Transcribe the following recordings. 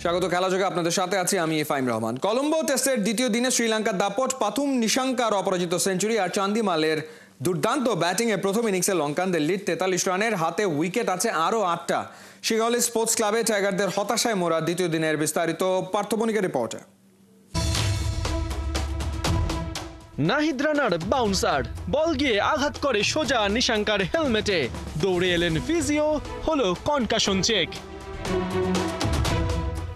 স্বাগত খেলাযোগে আপনাদের সাথে আছি আমি ফাইম রহমান। কলম্বো টেস্টের দ্বিতীয় দিনে শ্রীলঙ্কার দাপট পাথুম নিশাঙ্কার অপরাজিত সেঞ্চুরি আর চান্দিমালের দুর্দান্ত ব্যাটিংয়ে প্রথম ইনিংসে লঙ্কানদের লিড 43 রানের, হাতে উইকেট আছে আরও 8টা। শিগালি স্পোর্টস ক্লাবে টাইগারদের হতাশায় মোড়া দ্বিতীয় দিনের বিস্তারিত পার্থবণিকের রিপোর্টে। নাহিদ রানার বাউন্সার বল গিয়ে আঘাত করে সোজা নিশাঙ্কার হেলমেটে, দৌড়ে এলেন ফিজিও, হলো কনকাশন চেক।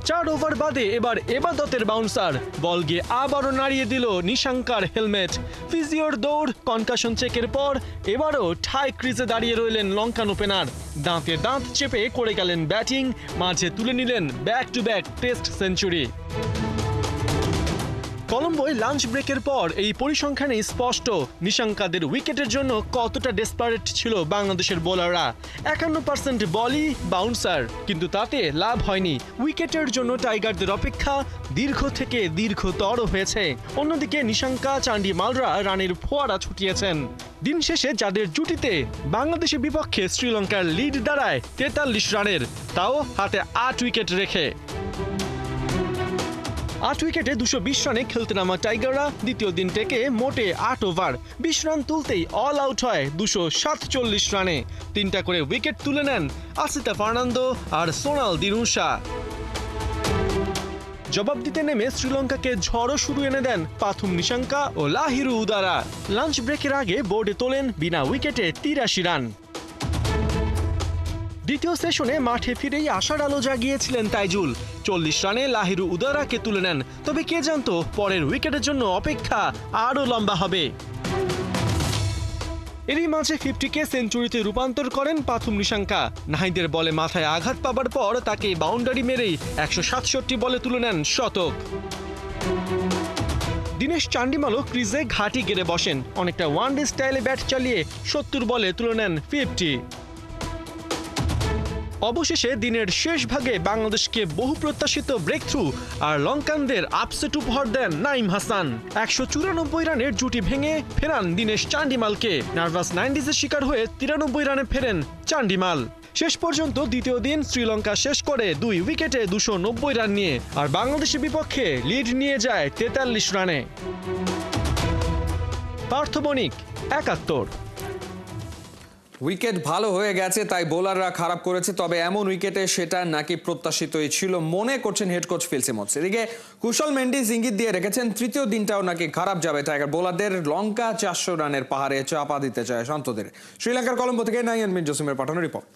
4 ওভার বাদে এবার এবাদতের বাউন্সার বল গিয়ে আবারও নাড়িয়ে দিল নিশাঙ্কার হেলমেট। ফিজিওর দৌড়, কনকাশন চেকের পর এবারও ঠাই ক্রিজে দাঁড়িয়ে রইলেন লঙ্কান ওপেনার। দাঁতে দাঁত চেপে করে গেলেন ব্যাটিং, মাঝে তুলে নিলেন back to back test century. কলম্বোয় লাঞ্চ ব্রেকের পর এই পরিসংখ্যানেই স্পষ্ট নিশাঙ্কাদের উইকেটের জন্য কতটা ডেসপারেট ছিল বাংলাদেশের বোলাররা। 51% বলই বাউন্সার, কিন্তু তাতে লাভ হয়নি। উইকেটের জন্য টাইগারদের অপেক্ষা দীর্ঘ থেকে দীর্ঘতর হয়েছে। অন্যদিকে নিশাঙ্কা, চান্ডিমালরা রানের ফোয়ারা ছুটিয়েছেন। দিন শেষে যাদের জুটিতে বাংলাদেশের বিপক্ষে শ্রীলঙ্কার লিড দাঁড়ায় 43 রানের, তাও হাতে 8 উইকেট রেখে। 8 উইকেটে 220 রানে খেলতে নামা টাইগাররা দ্বিতীয় দিন থেকে মোটে 8 ওভার 20 রান তুলতেই অল আউট হয় 247 রানে। 3টা করে উইকেট তুলে নেন আসিতা ফার্নান্দো আর সোনাল দিনুশা। জবাব দিতে নেমে শ্রীলঙ্কাকে ঝড়ো শুরু এনে দেন পাথুম নিশাঙ্কা ও লাহিরু উদারা। লাঞ্চ ব্রেকের আগে বোর্ডে তোলেন বিনা উইকেটে 83 রান। দ্বিতীয় সেশনে মাঠে ফিরেই আশার আলো জাগিয়েছিলেন তাইজুল। 40 রানে লাহিরু উদারাকে তুলে নেন, তবে কে জানতো পরের উইকেটের জন্য অপেক্ষা আরও লম্বা হবে। এরই মাঝে 50কে সেঞ্চুরিতে রূপান্তর করেন পাথুম নিশাঙ্কা। নাহিদের বলে মাথায় আঘাত পাবার পর তাকে বাউন্ডারি মেরেই 167 বলে তুলে নেন শতক। দিনেশ চান্ডিমালও ক্রিজে ঘাঁটি গেড়ে বসেন, অনেকটা ওয়ানডে স্টাইলে ব্যাট চালিয়ে 70 বলে তুলে নেন 50। অবশেষে দিনের শেষ ভাগে বাংলাদেশকে বহু প্রত্যাশিত ব্রেক থ্রু আর লঙ্কানদের আপসেট উপহার দেন নাইম হাসান। 194 রানের জুটি ভেঙে ফেরান দিনেশ চান্ডিমালকে। নার্ভাস 90s শিকার হয়ে 93 রানে ফেরেন চান্ডিমাল। শেষ পর্যন্ত দ্বিতীয় দিন শ্রীলঙ্কা শেষ করে 2 উইকেটে 290 রান নিয়ে, আর বাংলাদেশের বিপক্ষে লিড নিয়ে যায় 43 রানে। পার্থবণিক, 71। উইকেট ভালো হয়ে গেছে তাই বোলাররা খারাপ করেছে, তবে এমন উইকেটে সেটা নাকি প্রত্যাশিতই ছিল মনে করছেন হেড কোচ ফিল সিমন্স। এদিকে কুশল মেন্ডিস ইঙ্গিত দিয়ে রেখেছেন তৃতীয় দিনটাও নাকি খারাপ যাবে টাইগার বোলারদের। লঙ্কা 400 রানের পাহাড়ে চাপা দিতে চায় শান্তদের। শ্রীলঙ্কার কলম্বো থেকে নাইয়ান মির জসিমের পাঠানো রিপোর্ট।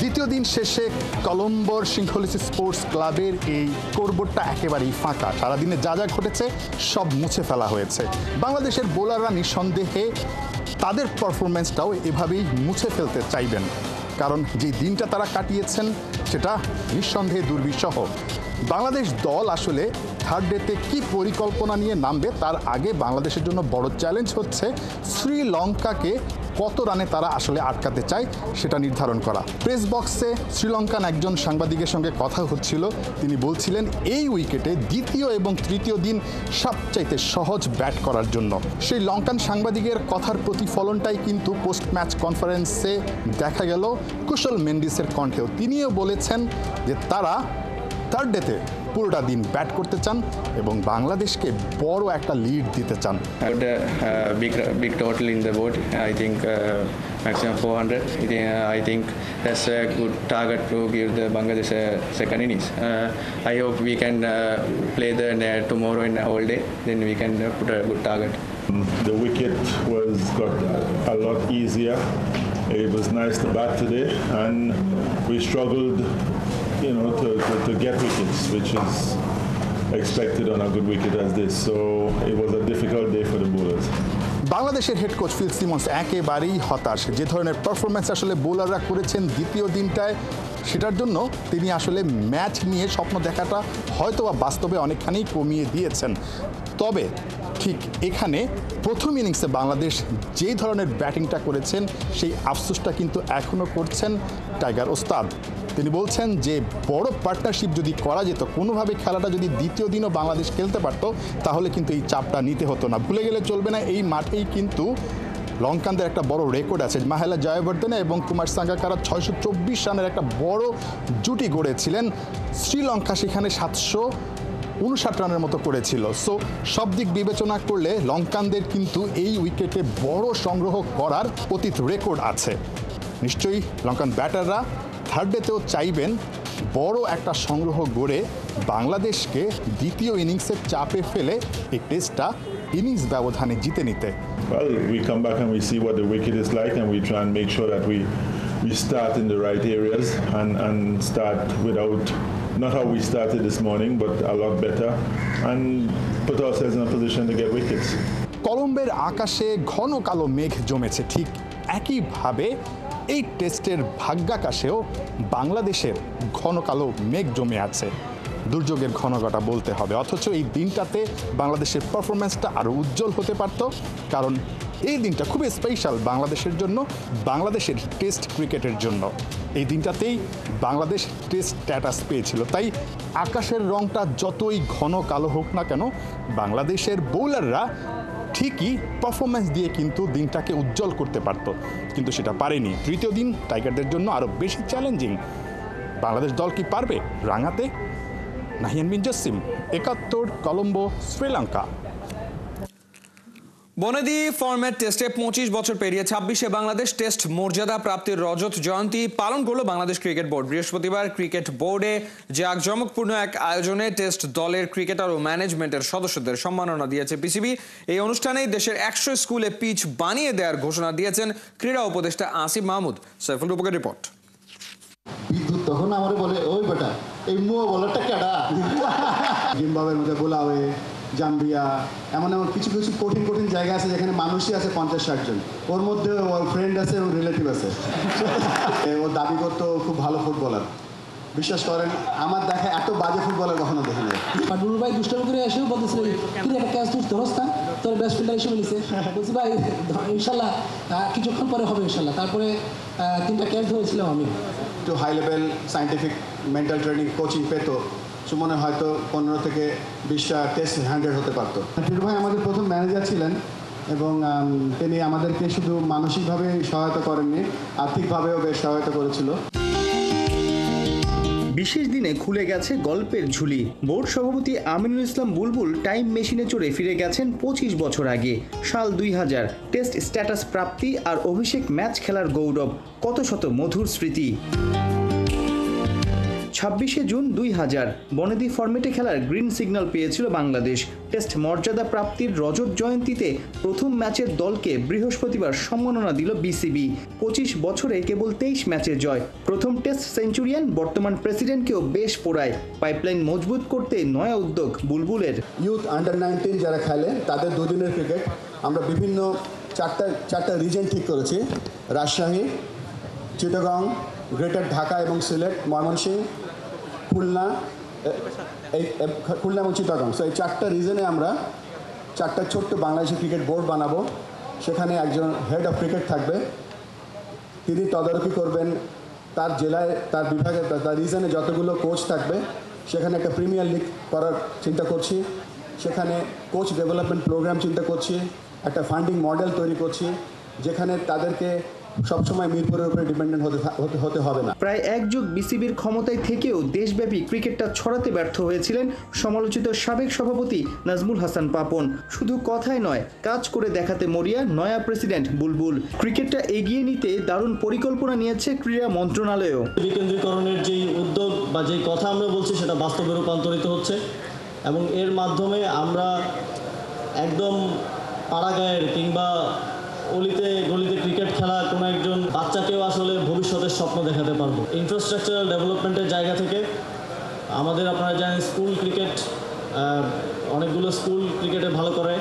দ্বিতীয় দিন শেষে কলম্বোর সিংহলিস স্পোর্টস ক্লাবের এই কোরবোর্ডটা একেবারেই ফাঁকা। সারাদিনে যা যা ঘটেছে সব মুছে ফেলা হয়েছে। বাংলাদেশের বোলাররা নিঃসন্দেহে তাদের পারফরমেন্সটাও এভাবেই মুছে ফেলতে চাইবেন, কারণ যে দিনটা তারা কাটিয়েছেন সেটা নিঃসন্দেহে দুর্বিষহ। বাংলাদেশ দল আসলে থার্ড ডেতে কি পরিকল্পনা নিয়ে নামবে তার আগে বাংলাদেশের জন্য বড় চ্যালেঞ্জ হচ্ছে শ্রীলঙ্কাকে কত রানে তারা আসলে আটকাতে চায় সেটা নির্ধারণ করা। প্রেস বক্সে শ্রীলঙ্কান একজন সাংবাদিকের সঙ্গে কথা হচ্ছিল, তিনি বলছিলেন এই উইকেটে দ্বিতীয় এবং তৃতীয় দিন সবচাইতে সহজ ব্যাট করার জন্য। সেই লঙ্কান সাংবাদিকের কথার প্রতিফলনটাই কিন্তু পোস্ট ম্যাচ কনফারেন্সে দেখা গেল কুশল মেন্ডিসের কণ্ঠেও। তিনিও বলেছেন যে তারা থার্ড ডেতে পুরোটা দিন ব্যাট করতে চান এবং বাংলাদেশকে বড় একটা লিড দিতে চান। Big total in the board. I think maximum 400. I think that's a good target to give the Bangladesh second innings. I hope we can play the tomorrow in the whole day. Then we can put a good target. The wicket got a lot easier. It was nice to bat today, and we struggled, to get wickets, which is expected on a good wicket as this. So it was a difficult day for the bowlers. বাংলাদেশের head coach Phil Simmons একেবারেই হতাশ। যে ধরনের performance আসলে বোলাররা করেছেন দ্বিতীয় দিনটায়, সেটার জন্য তিনি আসলে ম্যাচ নিয়ে স্বপ্ন দেখাটা হয়তো বা বাস্তবে অনেকখানি কমিয়ে দিয়েছেন। তবে ঠিক এখানে প্রথম ইনিংসে বাংলাদেশ যেই ধরনের ব্যাটিংটা করেছেন সেই আফসোসটা কিন্তু এখনও করছেন টাইগার ওস্তাদ। তিনি বলছেন যে বড় পার্টনারশিপ যদি করা যেত, কোনোভাবে খেলাটা যদি দ্বিতীয় দিনও বাংলাদেশ খেলতে পারতো, তাহলে কিন্তু এই চাপটা নিতে হতো না। ভুলে গেলে চলবে না, এই মাঠেই কিন্তু লঙ্কানদের একটা বড় রেকর্ড আছে। মাহেলা জয়বর্ধনে এবং কুমার সাঙ্গাকারা 624 রানের একটা বড় জুটি গড়েছিলেন। শ্রীলঙ্কা সেখানে 759 রানের মতো করেছিল। সো সব দিক বিবেচনা করলে লঙ্কানদের কিন্তু এই উইকেটে বড় সংগ্রহ করার অতীত রেকর্ড আছে। নিশ্চয়ই লঙ্কান ব্যাটাররা থার্ড ডেতেও চাইবেন বড় একটা সংগ্রহ গড়ে বাংলাদেশকে দ্বিতীয় ইনিংসের চাপে ফেলে এই টেস্টটা ইনিংস ব্যবধানে জিতে নিতে। Well, we come back and we see what the wicket is like, and we try and make sure that we start in the right areas and start without, not how we started this morning, but a lot better, and put ourselves in a position to get wickets. কলম্বের আকাশে ঘন কালো মেঘ জমেছে, ঠিক একইভাবে এই টেস্টের ভাগ্যাকাশেও বাংলাদেশের ঘন কালো মেঘ জমে আছে। দুর্যোগের ঘনঘটা বলতে হবে। অথচ এই দিনটাতে বাংলাদেশের পারফরমেন্সটা আরও উজ্জ্বল হতে পারত, কারণ এই দিনটা খুবই স্পেশাল বাংলাদেশের জন্য, বাংলাদেশের টেস্ট ক্রিকেটের জন্য। এই দিনটাতেই বাংলাদেশ টেস্ট স্ট্যাটাস পেয়েছিল। তাই আকাশের রংটা যতই ঘন কালো হোক না কেন, বাংলাদেশের বোলাররা ঠিকই পারফরমেন্স দিয়ে কিন্তু দিনটাকে উজ্জ্বল করতে পারত, কিন্তু সেটা পারেনি। তৃতীয় দিন টাইগারদের জন্য আরও বেশি চ্যালেঞ্জিং। বাংলাদেশ দল কি পারবে রাঙাতে? নাহিয়ান বিন জসিম, 71, কলম্বো, শ্রীলঙ্কা। বনেদি ফরম্যাট টেস্টে 25 বছর পেরিয়ে 26শে বাংলাদেশ টেস্ট মর্যাদা প্রাপ্তির রজত জয়ন্তী পালন করলো বাংলাদেশ ক্রিকেট বোর্ড। বৃহস্পতিবার ক্রিকেট বোর্ডে জাঁকজমকপূর্ণ এক আয়োজনে টেস্ট দলের ক্রিকেটার ও ম্যানেজমেন্টের সদস্যদের সম্মাননা দিয়েছে পিসিবি। এই অনুষ্ঠানেই দেশের 100 স্কুলে পিচ বানিয়ে দেওয়ার ঘোষণা দিয়েছেন ক্রীড়া উপদেষ্টা আসিফ মাহমুদ। সাইফুল রূপকের রিপোর্ট। বিদ্যুৎ তখন আমারে বলে, ওই বেটা এই মুয়া বলারটা কেডা? জিম্বাবুয়ের মধ্যে বোলাওয়ে, জাম্বিয়া, এমন কিছু কিছু কঠিন কঠিন জায়গা আছে যেখানে মানুষই আছে 50-60 জন। ওর মধ্যে ওর ফ্রেন্ড আছে, ওর রিলেটিভ আছে। ও দাবি করতো খুব ভালো ফুটবলার। বিশ্বাস করেন, আমার দেখা এত বাজে ফুটবলার কখনো দেখি নাই। পাটুল ভাই দুষ্টামি করে এসেও বলতেছিল, তুই একটা ক্যাচ তুই ধরস না, তোর বেস্ট ফিল্ডার হিসেবে নিছে। বলছি ভাই ইনশাল্লাহ কিছুক্ষণ পরে হবে ইনশাল্লাহ। তারপরে 3টা ক্যাচ ধরেছিলাম আমি। একটু high level scientific mental training coaching পেতো, সুমনে হয়তো 15 থেকে 20টা টেস্ট হ্যান্ডেড হতে পারতো। টিটু ভাই আমাদের প্রথম ম্যানেজার ছিলেন এবং তিনি আমাদেরকে শুধু মানসিকভাবে সহায়তা করেননি, আর্থিকভাবেও বেশ সহায়তা করেছিল। বিশেষ দিনে খুলে গেছে গল্পের ঝুলি। বোর্ড সভাপতি আমিনুল ইসলাম বুলবুল টাইম মেশিনে চড়ে ফিরে গেছেন 25 বছর আগে, সাল 2000। টেস্ট স্ট্যাটাস প্রাপ্তি আর অভিষেক ম্যাচ খেলার গৌরব, কত শত মধুর স্মৃতি। 26শে জুন 2000 বনেদি ফরম্যাটে খেলার গ্রিন সিগন্যাল পেয়েছিল বাংলাদেশ। টেস্ট মর্যাদা প্রাপ্তির রজত জয়ন্তীতে প্রথম ম্যাচের দলকে বৃহস্পতিবার সম্মাননা দিল বিসিবি। 25 বছরে কেবল 23 ম্যাচের জয়। প্রথম টেস্ট সেঞ্চুরিয়ান বর্তমান প্রেসিডেন্টকেও বেশ পোড়ায়। পাইপলাইন মজবুত করতে নয়া উদ্যোগ বুলবুলের। ইউথ আন্ডার-19 যারা খেলে তাদের দুদিনের ক্রিকেট আমরা বিভিন্ন চারটা রিজন ঠিক করেছি: রাজশাহী, চিটাগং, গ্রেটার ঢাকা এবং সিলেট, ময়মনসিংহ, খুলনা এবং চিটাগং। সো এই 4টা রিজনে আমরা 4টা ছোট্ট বাংলাদেশি ক্রিকেট বোর্ড বানাবো। সেখানে একজন হেড অফ ক্রিকেট থাকবে, তিনি তদারকি করবেন তার জেলায়, তার বিভাগে, তার রিজনে যতগুলো কোচ থাকবে সেখানে একটা প্রিমিয়ার লিগ করার চিন্তা করছি। সেখানে কোচ ডেভেলপমেন্ট প্রোগ্রাম চিন্তা করছি, একটা ফান্ডিং মডেল তৈরি করছি যেখানে তাদেরকে সবসময় মিরপুরের উপরে ডিপেন্ডেন্ট হতে হবে না। প্রায় এক যুগ বিসিবির ক্ষমতায় থেকেও দেশব্যাপী ক্রিকেটটা ছড়াতে ব্যর্থ হয়েছিলেন সমালোচিত সাবেক সভাপতি নাজমুল হাসান পাপন। শুধু কথায় নয়, কাজ করে দেখাতে মরিয়া নয়া প্রেসিডেন্ট বুলবুল। ক্রিকেটটা এগিয়ে নিতে দারুণ পরিকল্পনা নিয়েছে ক্রীড়া মন্ত্রণালয়ও। বিকেন্দ্রীকরণের যেই উদ্যোগ বা যেই কথা আমরা বলছি সেটা বাস্তবে রূপান্তরিত হচ্ছে এবং এর মাধ্যমে আমরা একদম পাড়াগাঁয়ের কিংবা অলিতে গলিতে ক্রিকেট খেলা কোনো একজন বাচ্চাকেও আসলে ভবিষ্যতের স্বপ্ন দেখাতে পারবো। ইনফ্রাস্ট্রাকচারাল ডেভেলপমেন্টের জায়গা থেকে আমাদের, আপনারা জানেন, স্কুল ক্রিকেট, অনেকগুলো স্কুল ক্রিকেটে ভালো করে।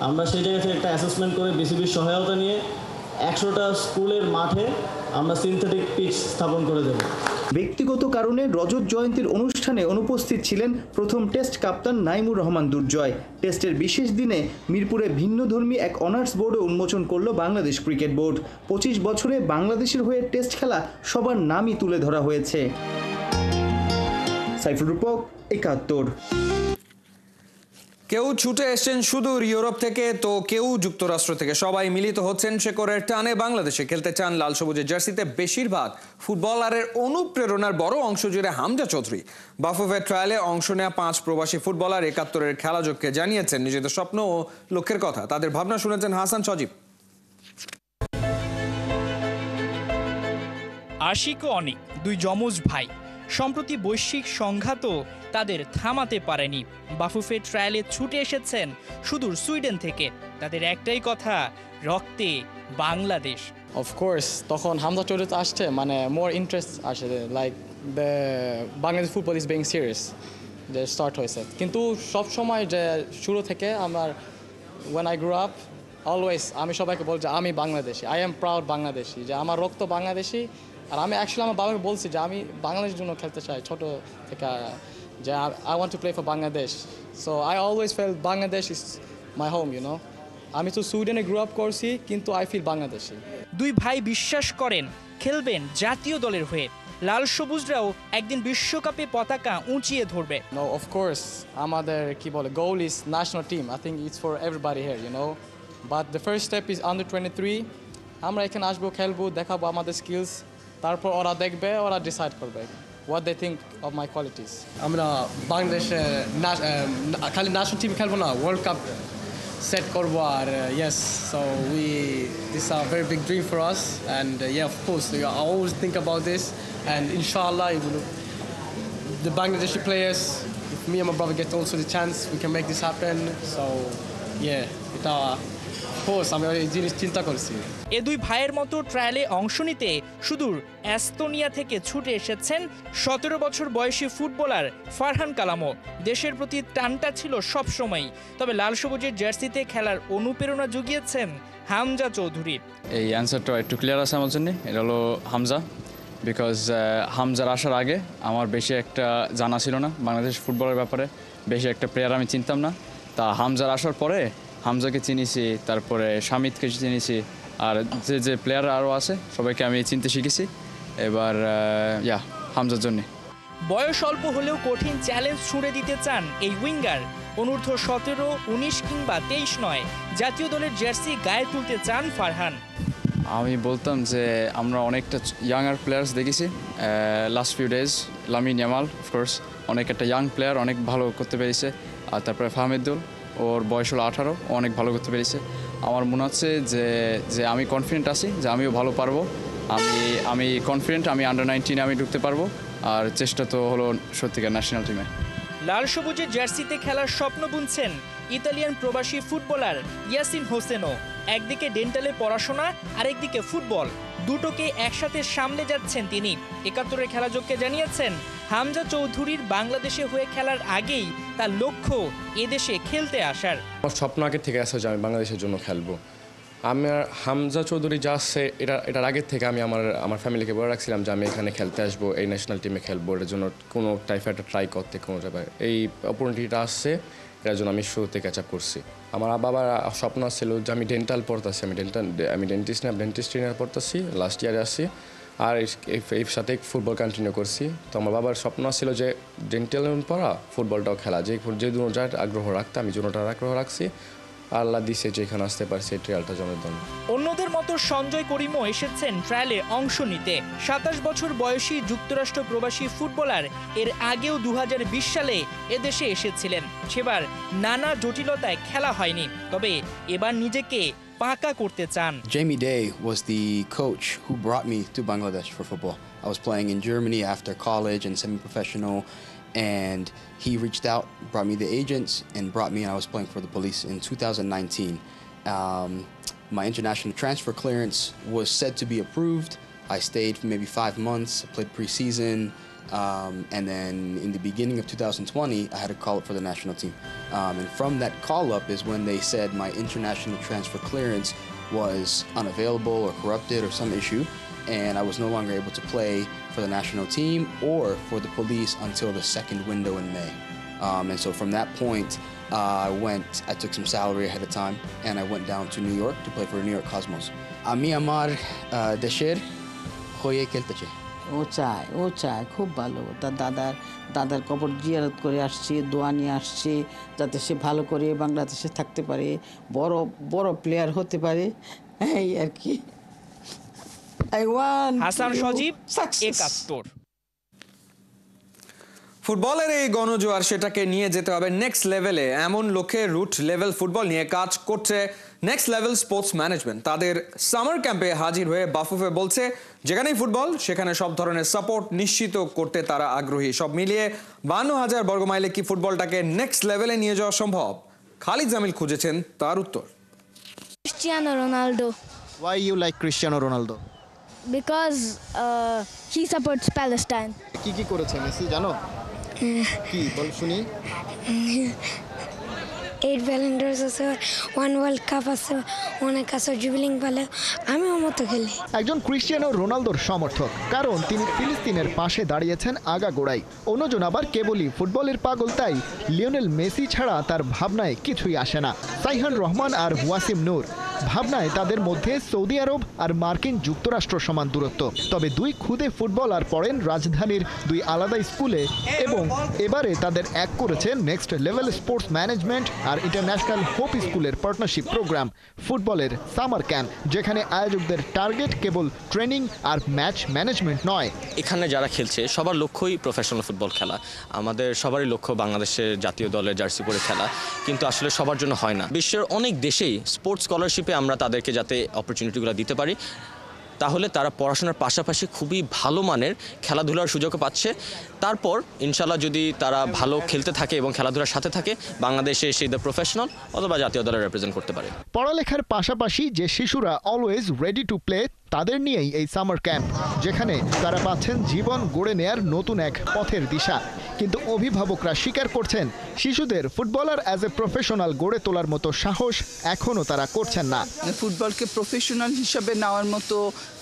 আমরা সেই জায়গা থেকে একটা অ্যাসেসমেন্ট করে বিসিবির সহায়তা নিয়ে 100টা স্কুলের মাঠে আমরা সিনথেটিক পিচ স্থাপন করে দেব। ব্যক্তিগত কারণে রজত জয়ন্তীর অনুষ্ঠানে অনুপস্থিত ছিলেন প্রথম টেস্ট কাপ্তান নাইমুর রহমান দুর্জয়। টেস্টের বিশেষ দিনে মিরপুরে ভিন্নধর্মী এক অনার্স বোর্ডও উন্মোচন করল বাংলাদেশ ক্রিকেট বোর্ড। 25 বছরে বাংলাদেশের হয়ে টেস্ট খেলা সবার নামই তুলে ধরা হয়েছে। সাইফুল রূপক, 71। কেউ ছুটে এসছেন সুদূর ইউরোপ থেকে, তো কেউ যুক্তরাষ্ট্র থেকে। সবাই মিলিত হচ্ছেন শেকড়ের টানে বাংলাদেশে খেলতে চান লাল সবুজের জার্সিতে। বেশিরভাগ ফুটবলারের অনুপ্রেরণার বড় অংশ জুড়ে হামজা চৌধুরী। বাফুফের ট্রায়ালে অংশ নেওয়া 5 প্রবাসী ফুটবলার 71-এর খেলাযোগকে জানিয়েছেন নিজেদের স্বপ্ন ও লক্ষ্যের কথা। তাদের ভাবনা শুনেছেন হাসান সজীব। আশিক ও অনিক দুই যমজ ভাই। সম্প্রতি বৈশ্বিক সংঘাতও তাদের থামাতে পারেনি। বাফুফের ট্রায়ালে ছুটে এসেছেন সুদূর সুইডেন থেকে। তাদের একটাই কথা, রক্তে বাংলাদেশ। অফকোর্স তখন হামজা চৌধুরী আসছে, মানে মোর ইন্টারেস্ট আসে, like the Bangladesh football is being serious যে স্টার্ট হয়েছে। কিন্তু সবসময় যে শুরু থেকে আমার when I grow up always আমি সবাইকে বল যে আমি Bangladeshi, I am proud Bangladeshi, যে আমার রক্ত বাংলাদেশি। আর আমি অ্যাকচুয়ালি আমার বাবাকে বলছি যে আমি বাংলাদেশের জন্য খেলতে চাই ছোটো থেকে, যে I want to play for Bangladesh. So I always feel Bangladesh is my home, you know. আমি তো সুইডেনে গ্রো আপ করছি, কিন্তু আই ফিল বাংলাদেশি। দুই ভাই বিশ্বাস করেন খেলবেন জাতীয় দলের হয়ে। লাল সবুজরাও একদিন বিশ্বকাপে পতাকা উঁচিয়ে ধরবে। নো, অফকোর্স আমাদের কি বলে goal is national team. I think it's for everybody here, you know. But the first step is under 23। আমরা এখানে আসবো, খেলবো, দেখাবো আমাদের স্কিলস, তারপর ওরা দেখবে, ওরা ডিসাইড করবে what they think of my qualities. আমরা বাংলাদেশে খালি ন্যাশনাল টিম খেলবো না, ওয়ার্ল্ড কাপ সেট করবো। আর yes, so this is a very big dream for us, and yeah, of course I always think about this, and inshallah the Bangladeshi players, if me and my brother get also the chance, we can make this happen. So yeah, এটা of course আমি এই জিনিস চিন্তা করছি। এ দুই ভাইয়ের মতো ট্রায়ালে অংশ নিতে সুদূর এস্তোনিয়া থেকে ছুটে এসেছেন 17 বছর বয়সী ফুটবলার ফারহান কালামও। দেশের প্রতি টানটা ছিল সবসময়, তবে লাল সবুজের জার্সিতে খেলার অনুপ্রেরণা জুগিয়েছেন হামজা চৌধুরী। এই অ্যান্সারটা একটু ক্লিয়ার আছে আমার জন্য, এটা হলো হামজা। বিকজ হামজার আসার আগে আমার বেশি একটা জানা ছিল না বাংলাদেশ ফুটবলের ব্যাপারে, বেশি একটা প্লেয়ার আমি চিনতাম না। তা হামজার আসার পরে হামজাকে চিনিছি, তারপরে শামিদকে চিনিছি, আর যে প্লেয়ার আরও আছে সবাইকে আমি চিনতে শিখেছি। এবার হামজার জন্যে। বয়স অল্প হলেও কঠিন চ্যালেঞ্জ ছুঁড়ে দিতে চান এই উইঙ্গার। অনূর্ধ্ব 17, 19 কিংবা 23 নয়, জাতীয় দলের জার্সি গায়ে তুলতে চান ফারহান। আমি বলতাম যে আমরা অনেকটা ইয়াঙ্গার প্লেয়ার্স দেখেছি last few days. Lamine Yamal of course অনেক একটা ইয়াং প্লেয়ার, অনেক ভালো করতে পেরেছে। আর তারপরে ফাহমিদুল, ওর বয়স হলো 18, অনেক ভালো করতে পেরেছে। আমার মনে হচ্ছে যে আমি কনফিডেন্ট আছি যে আমিও ভালো পারবো। আমি কনফিডেন্ট আমি আন্ডার 19 আমি ঢুকতে পারবো। আর চেষ্টা তো হলো সত্যিকার ন্যাশনাল টিমে। লাল সবুজের জার্সিতে খেলার স্বপ্ন বুনছেন ইতালিয়ান প্রবাসী ফুটবলার ইয়াসিন হোসেনও। একদিকে ডেন্টালে পড়াশোনা, আরেকদিকে ফুটবল, দুটোকে একসাথে সামলে যাচ্ছেন তিনি। 71-এর খেলাযোগকে জানিয়েছেন হামজা চৌধুরীর বাংলাদেশে হয়ে খেলার আগেই তার লক্ষ্য এদেশে খেলতে আসার। আমার স্বপ্ন আগে থেকে আছে যে আমি বাংলাদেশের জন্য খেলবো। আমার হামজা চৌধুরী যা আসছে এটার আগের থেকে আমি আমার ফ্যামিলিকে বলে রাখছিলাম যে আমি এখানে খেলতে আসবো, এই ন্যাশনাল টিমে খেলবো। এটার জন্য কোনো টাইপের একটা ট্রাই করতে কোনো টাইপের এই অপরচুনিটিটা আসছে, এটার জন্য আমি শুরুতে ক্যাচ আপ করছি। আমার বাবার স্বপ্ন ছিল যে আমি ডেন্টাল পড়তেছি, আমি ডেন্টিস্ট ট্রেনার পড়তেছি, লাস্ট ইয়ারে আসছি। আর এর সাথে ফুটবল কন্টিনিউ করছি। তো আমার বাবার স্বপ্ন ছিল যে ডেন্টাল পড়া, ফুটবলটাও খেলা, যে দুটার আগ্রহ রাখতে আমি দুটার আগ্রহ রাখছি। আল্লাহ দিছে যে এখানে আসতে পারছি এই ট্রায়ালটা জমের জন্য। অন্যদের মতো সঞ্জয় করিমও এসেছেন ট্রায়ালে অংশ নিতে। 27 বছর বয়সী যুক্তরাষ্ট্র প্রবাসী ফুটবলার এর আগেও 2020 সালে এদেশে এসেছিলেন। সেবার নানা জটিলতায় খেলা হয়নি, তবে এবার নিজেকে পাকা করতে চান। Jamie Day was the coach who brought me to Bangladesh for football. I was playing in Germany after college and semi-professional, and he reached out, brought me the agents, and brought me, and I was playing for the police in 2019. My international transfer clearance was said to be approved. I stayed for maybe 5 months, played preseason, and then in the beginning of 2020, I had a call-up for the national team. And from that call-up is when they said my international transfer clearance was unavailable or corrupted or some issue, and I was no longer able to play for the national team or for the police until the second window in May. And so from that point, I took some salary ahead of time, and I went down to New York to play for New York Cosmos. Ami amar desher hoye kelteche. ও চায় খুব ভালো। তার দাদার কবর জিয়ারত করে আসছে, দোয়া নিয়ে আসছে যাতে সে ভালো করে বাংলাদেশে থাকতে পারে, বড় প্লেয়ার হতে পারে, এই আর কি। হাসান সজীব, ৭১। ফুটবলের এই গণজোয়ার সেটাকে নিয়ে যেতে হবে নেক্সট লেভেলে, এমন লক্ষ্যে রুট লেভেল ফুটবল নিয়ে কাজ করছে নেক্সট লেভেল স্পোর্টস ম্যানেজমেন্ট। তাদের সামার ক্যাম্পে হাজির হয়ে বাফুফে বলছে যেখানেই ফুটবল সেখানে সব ধরনের সাপোর্ট নিশ্চিত করতে তারা আগ্রহী। সব মিলিয়ে ৫২,০০০ বর্গমাইলে কি ফুটবলটাকে নেক্সট লেভেলে নিয়ে যাওয়া সম্ভব? খালিদ জামিল খুঁজেছেন তার উত্তর। Cristiano Ronaldo. Why you like Cristiano Ronaldo? Because he supports Palestine. কি করেছে মেসি জানো? কি বল শুনি। 8 Ballon d'Ors আছে, 1 World Cup আছে, অনেক আছে, ড্রিবলিং ভালো, আমিও মতো খেলি। একজন ক্রিস্টিয়ানো রোনালদোর সমর্থক, কারণ তিনি ফিলিস্তিনের পাশে দাঁড়িয়েছেন আগাগোড়াই। অন্যজন আবার কেবলই ফুটবলের পাগল, তাই লিওনেল মেসি ছাড়া তার ভাবনায় কিছুই আসে না। সাইহান রহমান আর ওয়াসিম নূর ভাবনায় তাদের মধ্যে সৌদি আরব আর মার্কিন যুক্তরাষ্ট্র সমান দূরত্ব। তবে দুই খুদে ফুটবলার পড়েন রাজধানীর দুই আলাদা স্কুলে এবং এবারে তাদের এক করেছে নেক্সট লেভেল স্পোর্টস ম্যানেজমেন্ট আর ইন্টারন্যাশনাল হোপ স্কুলের পার্টনারশিপ প্রোগ্রাম ফুটবলের সামার ক্যাম্প, যেখানে আয়োজকদের টার্গেট কেবল ট্রেনিং আর ম্যাচ ম্যানেজমেন্ট নয়। এখানে যারা খেলছে সবার লক্ষ্যই প্রফেশনাল ফুটবল খেলা। আমাদের সবারই লক্ষ্য বাংলাদেশের জাতীয় দলের জার্সি পরে খেলা, কিন্তু আসলে সবার জন্য হয় না। বিশ্বের অনেক দেশেই স্পোর্টস স্কলারশিপে আমরা তাদেরকে যাতে অপরচুনিটিগুলো দিতে পারি, তাহলে তারা পড়াশোনার পাশাপাশি খুবই ভালো মানের খেলাধুলার সুযোগও পাচ্ছে। তারপর ইনশাল্লাহ যদি তারা ভালো খেলতে থাকে এবং খেলাধুলার সাথে থাকে, বাংলাদেশে এসে দ্য প্রফেশনাল অথবা জাতীয় দলে রিপ্রেজেন্ট করতে পারে। পড়ালেখার পাশাপাশি যে শিশুরা অলওয়েজ রেডি টু প্লে, তাদের নিয়েই এই সামার ক্যাম্প, যেখানে তারা পাচ্ছেন জীবন গড়ে নেয়ার নতুন এক পথের দিশা। কিন্তু অভিভাবকরা স্বীকার করছেন শিশুদের ফুটবলার অ্যাজ এ প্রফেশনাল গড়ে তোলার মতো সাহস এখনও তারা করছেন না। ফুটবলকে প্রফেশনাল হিসাবে নেওয়ার মতো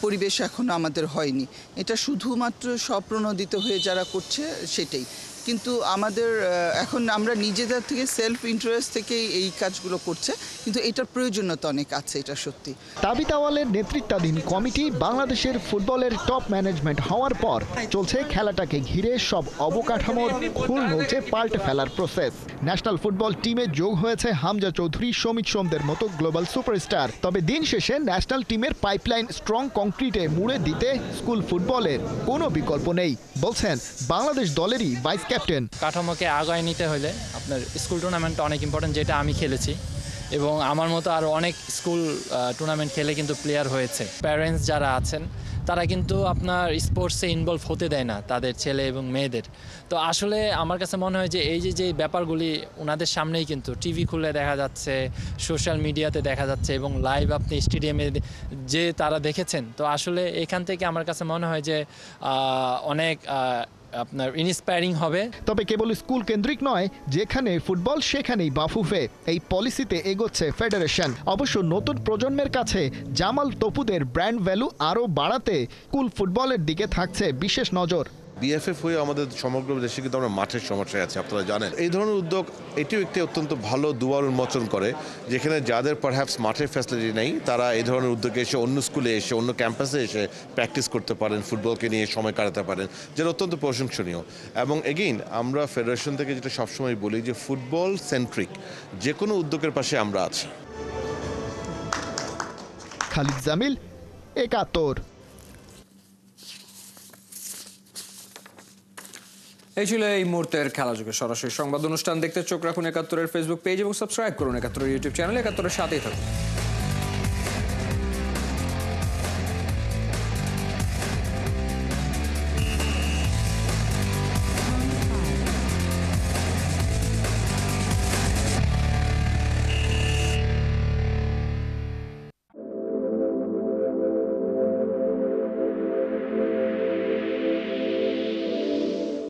পরিবেশ এখনও আমাদের হয়নি। এটা শুধুমাত্র স্বপ্রণোদিত হয়ে যারা করছে সেটাই। কিন্তু আমাদের এখন আমরা নিজেদের থেকে সেলফ ইন্টারেস্ট থেকে এই কাজগুলো করছে, কিন্তু এটার প্রয়োজনীয়তা অনেক আছে, এটা সত্যি। তাবিত আওয়ালের নেতৃত্বাধীন কমিটি বাংলাদেশের ফুটবলের টপ ম্যানেজমেন্ট হওয়ার পর চলছে খেলাটাকে ঘিরে সব অবকাঠামোর খুল নলছে পাল্টে ফেলার প্রসেস। ন্যাশনাল ফুটবল টিমে যোগ হয়েছে হামজা চৌধুরী, সমিত সোমদের মতো গ্লোবাল সুপারস্টার। তবে দিন শেষে ন্যাশনাল টিমের পাইপলাইন স্ট্রং কংক্রিটে মুড়ে দিতে স্কুল ফুটবলের কোনো বিকল্প নেই, বলছেন বাংলাদেশ দলেরই ভাইস ক্যাপ্টেন। কাঠামোকে আগায় নিতে হলে আপনার স্কুল টুর্নামেন্টটা অনেক ইম্পর্টেন্ট, যেটা আমি খেলেছি এবং আমার মতো আরও অনেক স্কুল টুর্নামেন্ট খেলে কিন্তু প্লেয়ার হয়েছে। প্যারেন্টস যারা আছেন তারা কিন্তু আপনার স্পোর্টসে ইনভলভ হতে দেয় না তাদের ছেলে এবং মেয়েদের। তো আসলে আমার কাছে মনে হয় যে এই যে ব্যাপারগুলি ওনাদের সামনেই কিন্তু টিভি খুলে দেখা যাচ্ছে, সোশ্যাল মিডিয়াতে দেখা যাচ্ছে এবং লাইভ আপনি স্টেডিয়ামে যে তারা দেখেছেন। তো আসলে এখান থেকে আমার কাছে মনে হয় যে অনেক আপনার ইন্সপায়ারিং হবে। তবে কেবল স্কুল কেন্দ্রিক নয়, যেখানে ফুটবল সেখানেই বাফুফে, এই পলিসিতে এগোচ্ছে ফেডারেশন। অবশ্য নতুন প্রজন্মের কাছে জামাল তপুদের ব্র্যান্ড ভ্যালু আরও বাড়াতে স্কুল ফুটবলের দিকে থাকছে বিশেষ নজর। বিএফএফ হয়ে আমাদের সমগ্র দেশে কিন্তু আমরা মাঠের সমস্যায় আছি, আপনারা জানেন। এই ধরনের উদ্যোগ এটিও একটি অত্যন্ত ভালো দুয়ার উন্মোচন করে, যেখানে যাদের পারহ্যাপস মাঠের ফ্যাসিলিটি নেই, তারা এই ধরনের উদ্যোগে এসে অন্য স্কুলে এসে অন্য ক্যাম্পাসে এসে প্র্যাকটিস করতে পারেন, ফুটবলকে নিয়ে সময় কাটাতে পারেন, যেটা অত্যন্ত প্রশংসনীয়। এবং এগেইন আমরা ফেডারেশন থেকে যেটা সবসময় বলি যে ফুটবল সেন্ট্রিক যে কোনো উদ্যোগের পাশে আমরা আছি। খালিদ জামিল, ৭১। এই ছিল এই মুহূর্তের খেলাযোগে সরাসরি সংবাদ অনুষ্ঠান দেখতে চোখ রাখুন ৭১-এর ফেসবুক পেজ এবং সাবস্ক্রাইব করুন ৭১-এর ইউটিউব চ্যানেল। ৭১-এর সাথেই থাকুন।